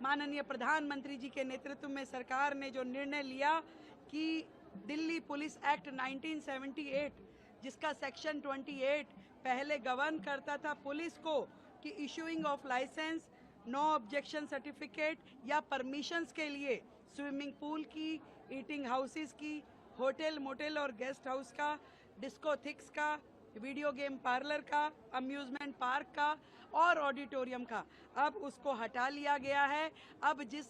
माननीय प्रधानमंत्री जी के नेतृत्व में सरकार ने जो निर्णय लिया कि दिल्ली पुलिस एक्ट 1978, जिसका सेक्शन 28 पहले गवर्न करता था पुलिस को कि issuing of licence, no objection certificate या परमिशंस के लिए स्विमिंग पूल की, ईटिंग हाउसेस की, होटल मोटेल और गेस्ट हाउस का, डिस्कोथिक्स का, वीडियो गेम पार्लर का, अम्यूजमेंट पार्क का और ऑडिटोरियम का, अब उसको हटा लिया गया है। अब जिस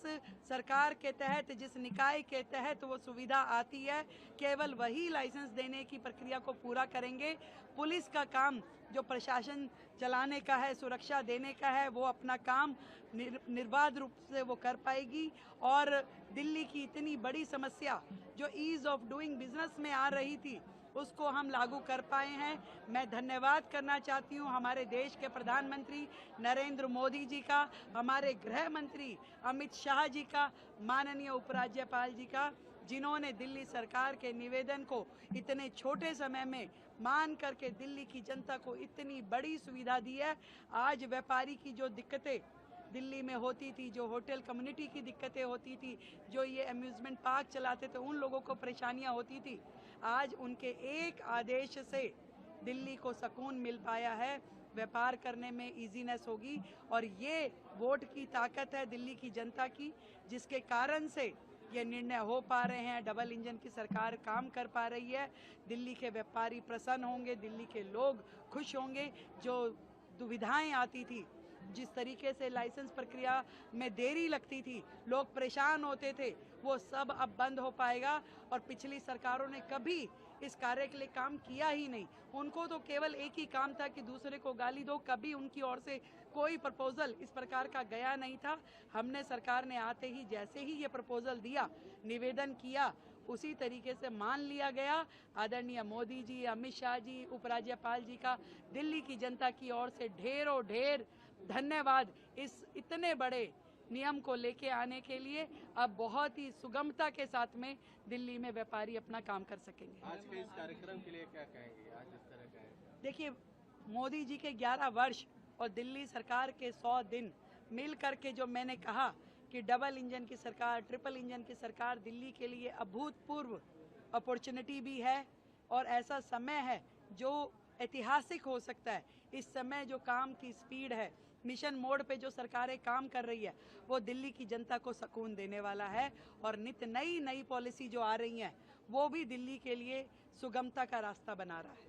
सरकार के तहत, जिस निकाय के तहत वो सुविधा आती है, केवल वही लाइसेंस देने की प्रक्रिया को पूरा करेंगे। पुलिस का काम जो प्रशासन चलाने का है, सुरक्षा देने का है, वो अपना काम निर्बाध रूप से वो कर पाएगी। और दिल्ली की इतनी बड़ी समस्या जो ईज ऑफ डूइंग बिजनेस में आ रही थी, उसको हम लागू कर पाए हैं। मैं धन्यवाद करना चाहती हूँ हमारे देश के प्रधानमंत्री नरेंद्र मोदी जी का, हमारे गृह मंत्री अमित शाह जी का, माननीय उपराज्यपाल जी का, जिन्होंने दिल्ली सरकार के निवेदन को इतने छोटे समय में मान करके दिल्ली की जनता को इतनी बड़ी सुविधा दी है। आज व्यापारी की जो दिक्कतें दिल्ली में होती थी, जो होटल कम्युनिटी की दिक्कतें होती थी, जो ये अम्यूजमेंट पार्क चलाते थे, उन लोगों को परेशानियां होती थी, आज उनके एक आदेश से दिल्ली को सुकून मिल पाया है। व्यापार करने में इजीनेस होगी और ये वोट की ताकत है दिल्ली की जनता की, जिसके कारण से ये निर्णय हो पा रहे हैं। डबल इंजन की सरकार काम कर पा रही है। दिल्ली के व्यापारी प्रसन्न होंगे, दिल्ली के लोग खुश होंगे। जो दुविधाएं आती थी, जिस तरीके से लाइसेंस प्रक्रिया में देरी लगती थी, लोग परेशान होते थे, वो सब अब बंद हो पाएगा। और पिछली सरकारों ने कभी इस कार्य के लिए काम किया ही नहीं। उनको तो केवल एक ही काम था कि दूसरे को गाली दो, कभी उनकी ओर से कोई प्रपोजल इस प्रकार का गया नहीं था। हमने सरकार ने आते ही जैसे ही ये प्रपोजल दिया, निवेदन किया, उसी तरीके से मान लिया गया। आदरणीय मोदी जी, अमित शाह जी, उपराज्यपाल जी का दिल्ली की जनता की ओर से ढेरों ढेर धन्यवाद इस इतने बड़े नियम को लेके आने के लिए। अब बहुत ही सुगमता के साथ में दिल्ली में व्यापारी अपना काम कर सकेंगे। आज के इस कार्यक्रम के लिए क्या कहेंगे? आज इस तरह का है, देखिए, मोदी जी के 11 वर्ष और दिल्ली सरकार के 100 दिन मिल करके जो मैंने कहा कि डबल इंजन की सरकार, ट्रिपल इंजन की सरकार दिल्ली के लिए अभूतपूर्व अपॉर्चुनिटी भी है और ऐसा समय है जो ऐतिहासिक हो सकता है। इस समय जो काम की स्पीड है, मिशन मोड पे जो सरकारें काम कर रही है, वो दिल्ली की जनता को सुकून देने वाला है। और नित नई नई पॉलिसी जो आ रही हैं, वो भी दिल्ली के लिए सुगमता का रास्ता बना रहा है।